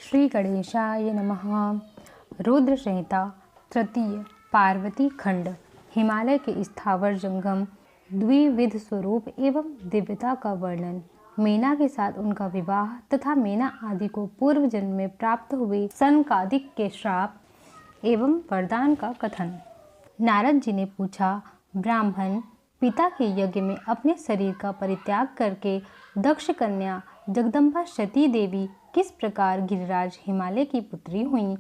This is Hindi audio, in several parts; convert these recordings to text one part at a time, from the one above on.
श्री गणेशाय नमः। रुद्र संहिता तृतीय पार्वती खंड। हिमालय के स्थावर जंगम द्विविध स्वरूप एवं दिव्यता का वर्णन। मेना के साथ उनका विवाह तथा मेना आदि को पूर्व जन्म में प्राप्त हुए सनकादिक के श्राप एवं वरदान का कथन। नारद जी ने पूछा, ब्राह्मण पिता के यज्ञ में अपने शरीर का परित्याग करके दक्ष कन्या जगदम्बा सती देवी किस प्रकार गिरिराज हिमालय की पुत्री हुई,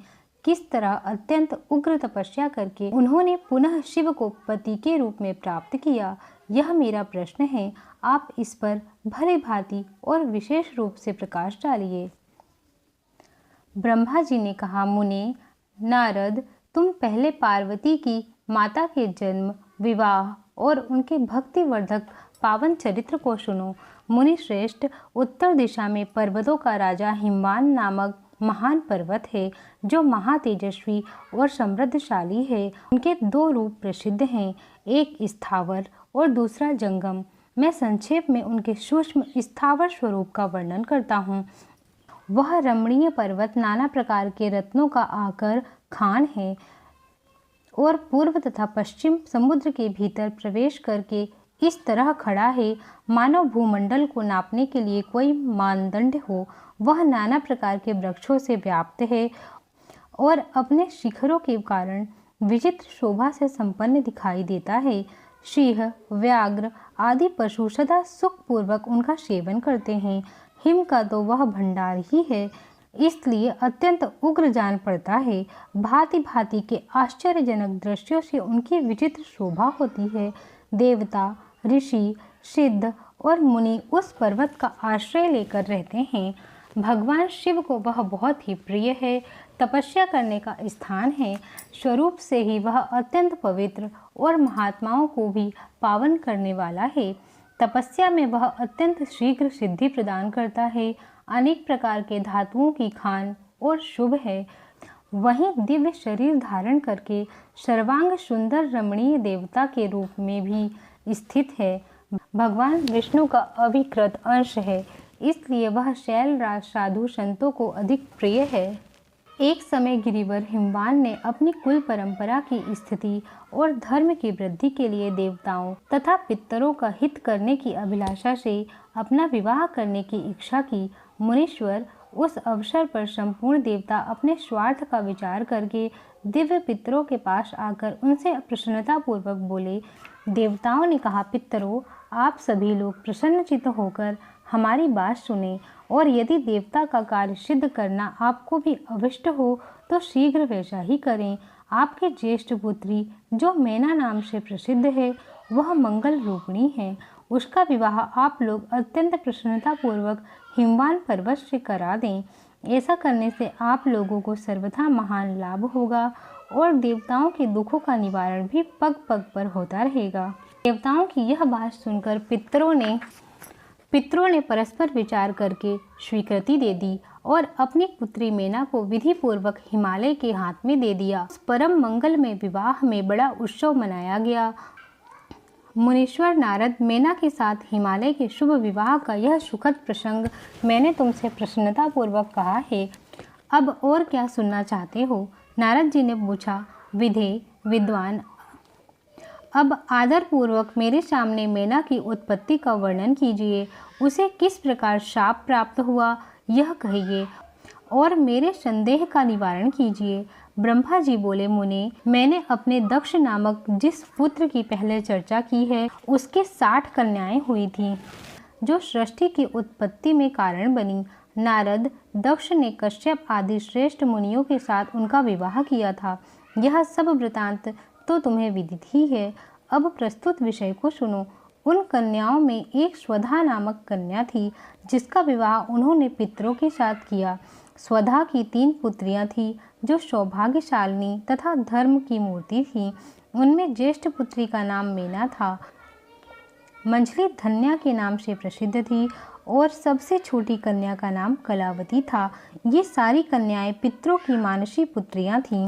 किस तरह अत्यंत उग्र तपस्या करके उन्होंने पुनः शिव को पति के रूप में प्राप्त किया, यह मेरा प्रश्न है। आप इस पर भली भांति और विशेष रूप से प्रकाश डालिए। ब्रह्मा जी ने कहा, मुने नारद, तुम पहले पार्वती की माता के जन्म, विवाह और उनके भक्तिवर्धक पावन चरित्र को सुनो। मुनि श्रेष्ठ, उत्तर दिशा में पर्वतों का राजा हिमवान नामक महान पर्वत है, जो महातेजस्वी और समृद्धशाली है। उनके दो रूप प्रसिद्ध हैं, एक स्थावर और दूसरा जंगम। मैं संक्षेप में उनके सूक्ष्म स्थावर स्वरूप का वर्णन करता हूँ। वह रमणीय पर्वत नाना प्रकार के रत्नों का आकर खान है और पूर्व तथा पश्चिम समुद्र के भीतर प्रवेश करके इस तरह खड़ा है मानव भूमंडल को नापने के लिए कोई मानदंड हो। वह नाना प्रकार के वृक्षों से व्याप्त है और अपने शिखरों के कारण विचित्र शोभा से संपन्न दिखाई देता है। सिंह, व्याघ्र आदि पशु सदा सुखपूर्वक उनका सेवन करते हैं। हिम का तो वह भंडार ही है, इसलिए अत्यंत उग्र जान पड़ता है। भांति भांति के आश्चर्यजनक दृश्यों से उनकी विचित्र शोभा होती है। देवता, ऋषि, सिद्ध और मुनि उस पर्वत का आश्रय लेकर रहते हैं। भगवान शिव को वह बहुत ही प्रिय है, तपस्या करने का स्थान है। स्वरूप से ही वह अत्यंत पवित्र और महात्माओं को भी पावन करने वाला है। तपस्या में वह अत्यंत शीघ्र सिद्धि प्रदान करता है। अनेक प्रकार के धातुओं की खान और शुभ है। वहीं दिव्य शरीर धारण करके सर्वांग सुंदर रमणीय देवता के रूप में भी स्थित है। भगवान विष्णु का अविकृत अंश है, इसलिए वह शैलराज साधु संतों को अधिक प्रिय है। एक समय गिरिवर हिमवान ने अपनी कुल परंपरा की स्थिति और धर्म की वृद्धि के लिए देवताओं तथा पितरों का हित करने की अभिलाषा से अपना विवाह करने की इच्छा की। मुनीश्वर, उस अवसर पर संपूर्ण देवता अपने स्वार्थ का विचार करके दिव्य पितरों के पास आकर उनसे प्रसन्नतापूर्वक बोले। देवताओं ने कहा, पितरों, आप सभी लोग प्रसन्नचित्त होकर हमारी बात सुने और यदि देवता का कार्य सिद्ध करना आपको भी अभिष्ट हो तो शीघ्र वैसा ही करें। आपकी ज्येष्ठ पुत्री जो मेना नाम से प्रसिद्ध है, वह मंगल रूपिणी है। उसका विवाह आप लोग अत्यंत प्रसन्नतापूर्वक हिमवान पर्वत से करा दें। ऐसा करने से आप लोगों को सर्वथा महान लाभ होगा और देवताओं के दुखों का निवारण भी पग पग पर होता रहेगा। देवताओं की यह बात सुनकर पितरों ने परस्पर विचार करके स्वीकृति दे दी और अपनी पुत्री मेना को विधि पूर्वक हिमालय के हाथ में दे दिया। परम मंगल में विवाह में बड़ा उत्सव मनाया गया। मुनीश्वर नारद, मेना के साथ हिमालय के शुभ विवाह का यह सुखद प्रसंग मैंने तुमसे प्रसन्नतापूर्वक कहा है। अब और क्या सुनना चाहते हो? नारद जी ने पूछा। विधे, विद्वान, अब आदर पूर्वक मेरे सामने मेना की उत्पत्ति का वर्णन कीजिए। उसे किस प्रकार शाप प्राप्त हुआ, यह कहिए और मेरे संदेह का निवारण कीजिए। ब्रह्मा जी बोले, मुने, मैंने अपने दक्ष नामक जिस पुत्र की पहले चर्चा की है, उसके 60 कन्याएं हुई थीं, जो सृष्टि की उत्पत्ति में कारण बनी। नारद, दक्ष ने कश्यप आदि श्रेष्ठ मुनियों के साथ उनका विवाह किया था। यह सब वृतांत तो तुम्हें विदित ही है। अब प्रस्तुत विषय को सुनो। उन कन्याओं में एक स्वधा नामक कन्या थी, जिसका विवाह उन्होंने पितरों के साथ किया। स्वधा की 3 पुत्रियां थीं, जो सौभाग्यशालिनी तथा धर्म की मूर्ति थीं। उनमें ज्येष्ठ पुत्री का नाम मेना था। मंझली धन्या के नाम से प्रसिद्ध थी और सबसे छोटी कन्या का नाम कलावती था। ये सारी कन्याएं पितरों की मानसी पुत्रियां थीं,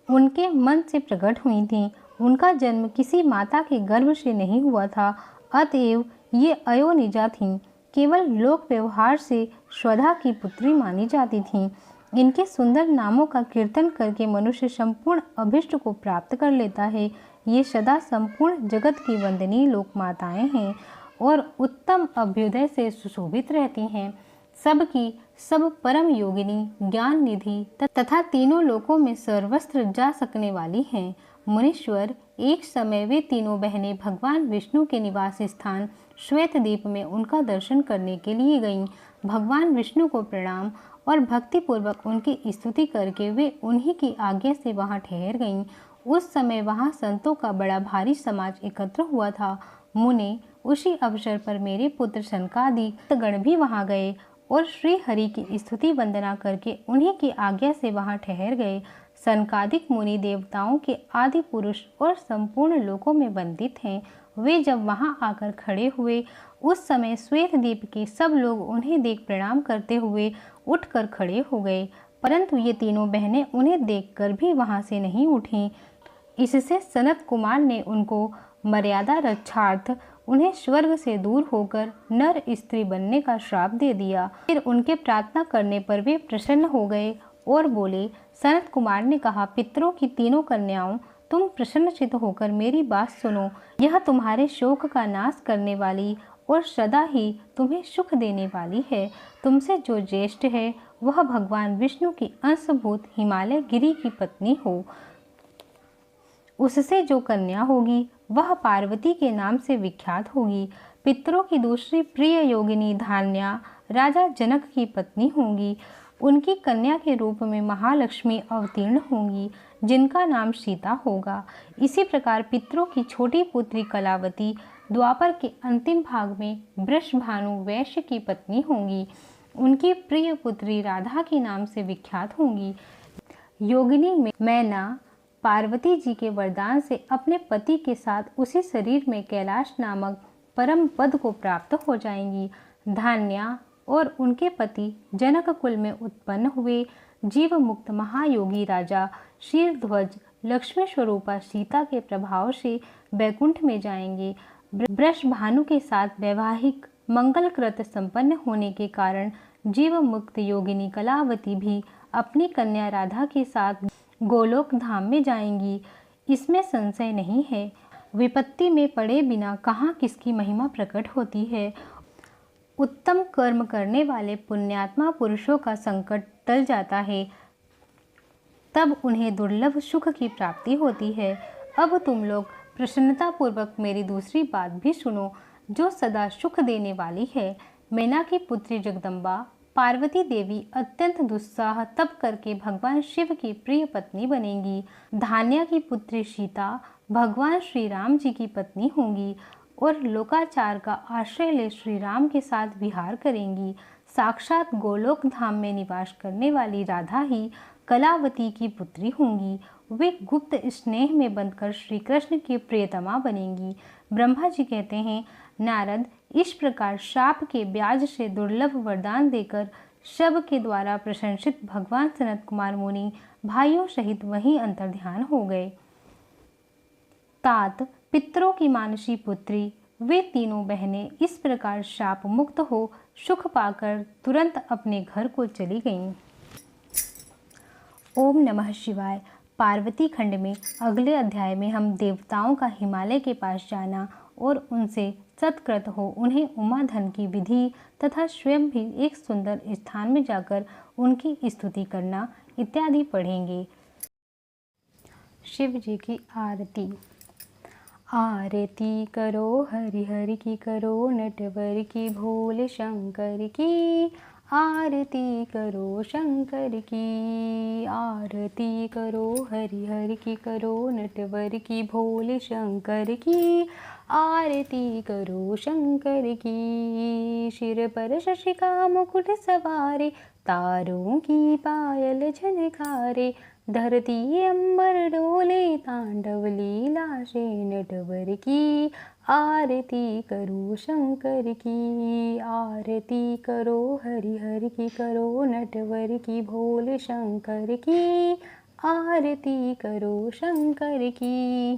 उनके मन से प्रकट हुई थीं। उनका जन्म किसी माता के गर्भ से नहीं हुआ था, अतएव ये अयोनिजा थीं। केवल लोक व्यवहार से श्रद्धा की पुत्री मानी जाती थीं। इनके सुंदर नामों का कीर्तन करके मनुष्य संपूर्ण अभिष्ट को प्राप्त कर लेता है। ये सदा संपूर्ण जगत की वंदनीय लोक माताएं हैं और उत्तम अभ्युदय से सुशोभित रहती हैं। सबकी सब परम योगिनी, ज्ञान निधि तथा तीनों लोकों में सर्वस्त्र जा सकने वाली हैं। मुनीश्वर, एक समय वे तीनों बहनें भगवान विष्णु के निवास स्थान श्वेतद्वीप में उनका दर्शन करने के लिए गईं। भगवान विष्णु को प्रणाम और भक्तिपूर्वक उनकी स्तुति करके वे उन्हीं की आज्ञा से वहां ठहर गईं। उस समय वहां संतों का बड़ा भारी समाज एकत्र हुआ था। मुने, उसी अवसर पर मेरे पुत्र सनकादि गण भी वहां गए और श्री हरि की स्तुति वंदना करके उन्हीं की आज्ञा से वहां ठहर गए। सनकादिक मुनि देवताओं के आदि पुरुष और संपूर्ण लोकों में वंदित हैं। वे जब वहां आकर खड़े हुए उस समय श्वेतद्वीप के सब लोग उन्हें देख प्रणाम करते हुए उठकर खड़े हो गए, परंतु ये तीनों बहनें उन्हें देखकर भी वहां से नहीं उठीं। इससे सनत कुमार ने उनको मर्यादा रक्षार्थ उन्हें स्वर्ग से दूर होकर नर स्त्री बनने का श्राप दे दिया। फिर उनके प्रार्थना करने पर वे प्रसन्न हो गए और बोले। सनत कुमार ने कहा, पितरों की तीनों कन्याओं, तुम प्रसन्नचित्त होकर मेरी बात सुनो। यह तुम्हारे शोक का नाश करने वाली और सदा ही तुम्हें सुख देने वाली है। तुमसे जो ज्येष्ठ है वह भगवान विष्णु की अंशभूत हिमालय गिरी की पत्नी हो। उससे जो कन्या होगी वह पार्वती के नाम से विख्यात होगी। पितरों की दूसरी प्रिय योगिनी धान्या राजा जनक की पत्नी होंगी। उनकी कन्या के रूप में महालक्ष्मी अवतीर्ण होंगी, जिनका नाम सीता होगा। इसी प्रकार पितरों की छोटी पुत्री कलावती द्वापर के अंतिम भाग में वृषभानु वैश्य की पत्नी होंगी। उनकी प्रिय पुत्री राधा के नाम से विख्यात होंगी। योगिनी में मैना पार्वती जी के वरदान से अपने पति के साथ उसी शरीर में कैलाश नामक परम पद को प्राप्त हो जाएंगी। धान्या और उनके पति जनक कुल में उत्पन्न हुए जीव मुक्त महायोगी राजा शीरध्वज लक्ष्मी स्वरूपा सीता के प्रभाव से बैकुंठ में जाएंगे। वृषभानु के साथ वैवाहिक मंगलकृत संपन्न होने के कारण जीव मुक्त योगिनी कलावती भी अपनी कन्या राधा के साथ गोलोक धाम में जाएंगी। इसमें संशय नहीं है। विपत्ति में पड़े बिना कहाँ किसकी महिमा प्रकट होती है। उत्तम कर्म करने वाले पुण्यात्मा पुरुषों का संकट टल जाता है, तब उन्हें दुर्लभ सुख की प्राप्ति होती है। अब तुम लोग प्रसन्नता पूर्वक मेरी दूसरी बात भी सुनो, जो सदा सुख देने वाली है। मैना की पुत्री जगदम्बा पार्वती देवी अत्यंत दुस्साह तप करके भगवान शिव की प्रिय पत्नी बनेंगी। धान्या की पुत्री सीता भगवान श्री राम जी की पत्नी होंगी और लोकाचार का आश्रय ले श्री राम के साथ विहार करेंगी। साक्षात गोलोक धाम में निवास करने वाली राधा ही कलावती की पुत्री होंगी। वे गुप्त स्नेह में बंधकर श्री कृष्ण की प्रियतमा बनेंगी। ब्रह्मा जी कहते हैं, नारद, इस प्रकार शाप के ब्याज से दुर्लभ वरदान देकर शब के द्वारा प्रशंसित भगवान सनत कुमार मुनि भाइयों सहित वहीं अंतर्ध्यान हो गए। तात पितरों की मानसी पुत्री वे तीनों बहनें इस प्रकार शाप मुक्त हो सुख पाकर तुरंत अपने घर को चली गईं। ओम नमः शिवाय। पार्वती खंड में अगले अध्याय में हम देवताओं का हिमालय के पास जाना और उनसे सत्कृत हो उन्हें उमा धन की विधि तथा स्वयं भी एक सुंदर स्थान में जाकर उनकी स्तुति करना इत्यादि पढ़ेंगे। शिव जी की आरती। आरती करो हरि हरि की, करो नटवर की, भोले शंकर की। आरती करो शंकर की, आरती करो हरि हरि की, करो नटवर की, भोले शंकर की। आरती करो शंकर की। सिर पर शशि का मुकुट सवारे, तारों की पायल झनकारे। धरती अंबर डोले, तांडव लीला से नटवर की। आरती करो शंकर की, आरती करो हरि हरि की, करो नटवर की, भोले शंकर की। आरती करो शंकर की।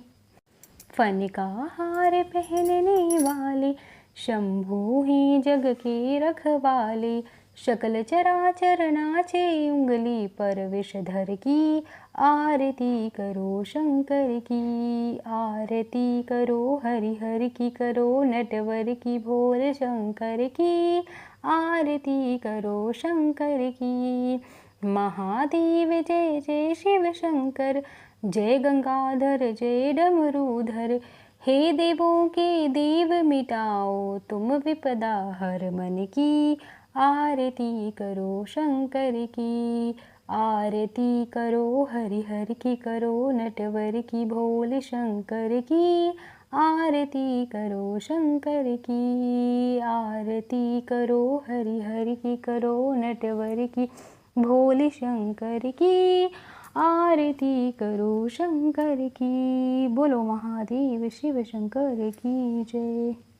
फन का हार पहनने वाले, शंभु ही जग के रखवाले, सकल चराचर नाचे उंगली पर विषधर की। आरती करो शंकर की, आरती करो हरि हर की, करो नटवर की भोले शंकर की। आरती करो शंकर की। महादेव जय जय शिव शंकर, जय गंगाधर जय डमरूधर। हे देवों के देव मिटाओ तुम विपदा हर मन की। आरती करो शंकर की, आरती करो हरि हर की, करो नटवर की भोले शंकर की। आरती करो शंकर की, आरती करो हरि हर की, करो नटवर की भोले शंकर की। आरती करो शंकर की। बोलो महादेव शिव शंकर की जय।